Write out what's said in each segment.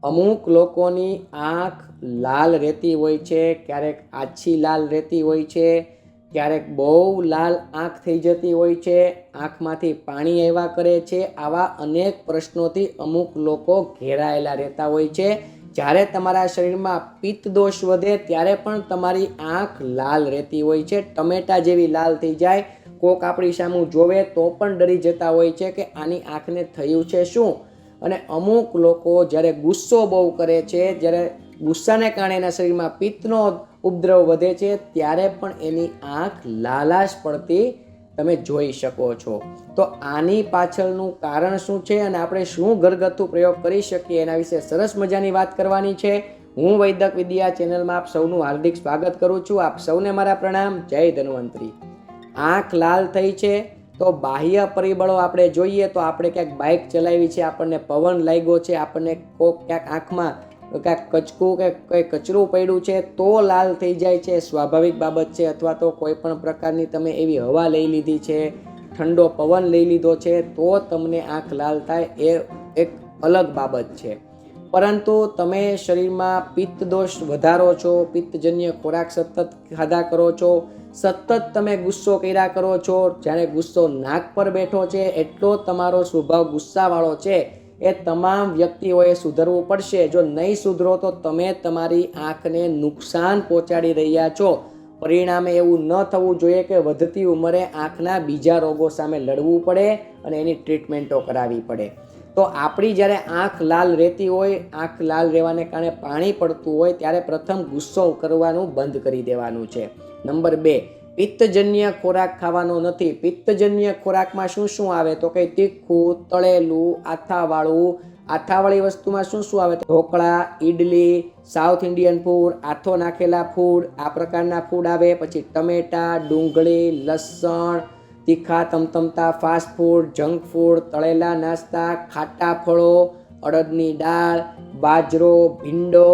અમુક લોકોની આંખ લાલ રહેતી હોય છે, ક્યારેક આછી લાલ રહેતી હોય છે, ક્યારેક બહુ લાલ આંખ થઈ જતી હોય છે, આંખમાંથી પાણી આવ્યા કરે છે. આવા અનેક પ્રશ્નોથી અમુક લોકો ઘેરાયેલા રહેતા હોય છે. જ્યારે તમારા શરીરમાં પિત્ત દોષ વધે ત્યારે પણ તમારી આંખ લાલ રહેતી હોય છે, ટમેટા જેવી લાલ થઈ જાય. કોક આપણી સામું જોવે તો પણ ડરી જતા હોય છે કે આની આંખને થયું છે શું. અને અમુક લોકો જ્યારે ગુસ્સો બહુ કરે છે, જ્યારે ગુસ્સાને કારણે એના શરીરમાં પિત્તનો ઉપદ્રવ વધે છે, ત્યારે પણ એની આંખ લાલાશ પડતી તમે જોઈ શકો છો. તો આની પાછળનું કારણ શું છે અને આપણે શું ઘરગથ્થુ પ્રયોગ કરી શકીએ એના વિશે સરસ મજાની વાત કરવાની છે. હું વૈદક વિદ્યા ચેનલમાં આપ સૌનું હાર્દિક સ્વાગત કરું છું. આપ સૌને મારા પ્રણામ. જય ધન્વંતરી. આંખ લાલ થઈ છે તો બાહ્ય પરિબળો આપણે જોઈએ તો આપણે ક્યાંક બાઇક ચલાવી છે, આપણને પવન લાગ્યો છે, આપણને ક્યાંક આંખમાં ક્યાંક કચકું કે કંઈ કચરું પડ્યું છે તો લાલ થઈ જાય છે, સ્વાભાવિક બાબત છે. અથવા તો કોઈ પણ પ્રકારની તમે એવી હવા લઈ લીધી છે, ઠંડો પવન લઈ લીધો છે તો તમને આંખ લાલ થાય, એ એક અલગ બાબત છે. પરંતુ તમે શરીરમાં પિત્ત દોષ વધારો છો, પિત્તજન્ય ખોરાક સતત ખાધા કરો છો, સતત તમે ગુસ્સો કર્યા કરો છો, જ્યારે ગુસ્સો નાક પર બેઠો છે એટલો તમારો સ્વભાવ ગુસ્સાવાળો છે, એ તમામ વ્યક્તિઓએ સુધરવું પડશે. જો નહીં સુધરો તો તમે તમારી આંખને નુકસાન પહોંચાડી રહ્યા છો. પરિણામે એવું ન થવું જોઈએ કે વધતી ઉંમરે આંખના બીજા રોગો સામે લડવું પડે અને એની ટ્રીટમેન્ટો કરાવવી પડે. તો આપણી જ્યારે આંખ લાલ રહેતી હોય, આંખ લાલ રહેવાને કારણે પાણી પડતું હોય, ત્યારે પ્રથમ ગુસ્સો કરવાનું બંધ કરી દેવાનું છે. નંબર 2, પિત્તજન્ય ખોરાક ખાવાનો નથી. પિત્તજન્ય ખોરાકમાં શું શું આવે તો કે તીખું, તળેલું, આથાવાળી વસ્તુમાં શું શું આવે? Dhokla, idli, South Indian food, આથો નાખેલા ફૂડ, આ પ્રકારના ફૂડ આવે. પછી ટમેટા, ડુંગળી, લસણ, તીખા તમતમતા ફાસ્ટ ફૂડ, જંક ફૂડ, તળેલા નાસ્તા, ખાટા ફળો, અડદની દાળ, બાજરો, ભીંડો,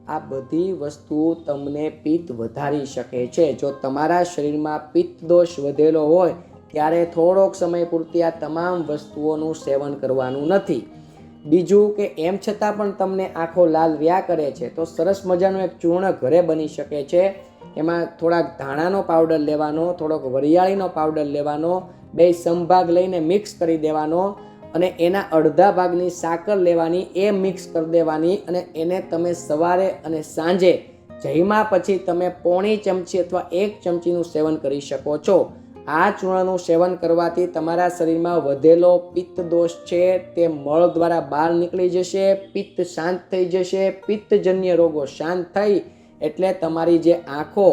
આ બધી વસ્તુ તમને પિત્ત વધારી શકે છે. જો તમારા શરીરમાં પિત્ત દોષ વધેલો હોય ત્યારે થોડોક સમય પૂરતી આ તમામ વસ્તુઓનું સેવન કરવાનું નથી. બીજું કે એમ છતાં પણ તમને આંખો લાલ રહ્યા કરે છે તો સરસ મજાનું એક ચૂર્ણ ઘરે બની શકે છે. એમાં થોડાક ધાણાનો પાવડર લેવાનો, થોડોક વરિયાળીનો પાવડર લેવાનો, 2 સમભાગ લઈને મિક્સ કરી દેવાનો અને એના અડધા ભાગની સાકર લેવાની, એ મિક્સ કરી દેવાની અને એને તમે સવારે અને સાંજે જમ્યા પછી તમે પોણી ચમચી અથવા 1 ચમચીનું સેવન કરી શકો છો. આ ચૂર્ણનું સેવન કરવાથી તમારા શરીરમાં વધેલો પિત્ત દોષ છે તે મળ દ્વારા બહાર નીકળી જશે, પિત્ત શાંત થઈ જશે. પિત્તજન્ય રોગો શાંત થઈ એટલે તમારી જે આંખો,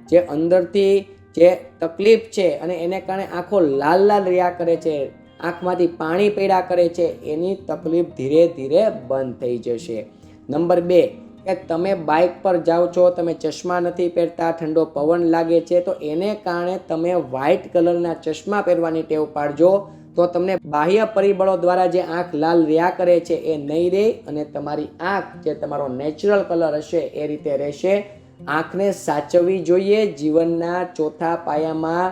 જે અંદરથી જે તકલીફ છે અને એને કારણે આંખો લાલ લાલ રહ્યા કરે છે, આંખમાંથી પાણી પડ્યા કરે છે, એની તકલીફ ધીરે ધીરે બંધ થઈ જશે. નંબર 2 કે તમે બાઇક પર જાઓ છો, તમે ચશ્મા નથી પહેરતા, ઠંડો પવન લાગે છે, તો એને કારણે તમે વ્હાઇટ કલરના ચશ્મા પહેરવાની ટેવ પાડજો. તો તમને બાહ્ય પરિબળો દ્વારા જે આંખ લાલ રહ્યા કરે છે એ નહીં રહે અને તમારી આંખ જે તમારો નેચરલ કલર હશે એ રીતે રહેશે. આંખને સાચવવી જોઈએ. જીવનના ચોથા પાયામાં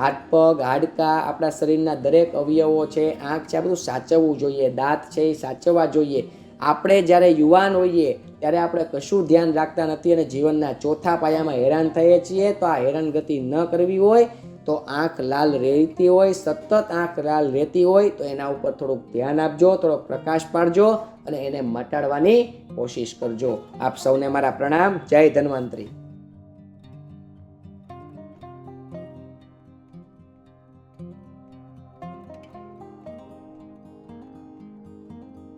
હાથ પગ, હાડકાં, આપણા શરીરના દરેક અવયવો છે, આંખ છે, આ બધું સાચવવું જોઈએ. દાંત છે એ સાચવવા જોઈએ. આપણે જ્યારે યુવાન હોઈએ ત્યારે આપણે કશું ધ્યાન રાખતા નથી અને જીવનના ચોથા પાયામાં હેરાન થઈએ છીએ. તો આ હેરાનગતિ ન કરવી હોય તો આંખ લાલ રહેતી હોય, સતત આંખ લાલ રહેતી હોય તો એના ઉપર થોડુંક ધ્યાન આપજો, થોડોક પ્રકાશ પાડજો અને એને મટાડવાની કોશિશ કરજો. આપ સૌને મારા પ્રણામ. જય ધન્વંતરી.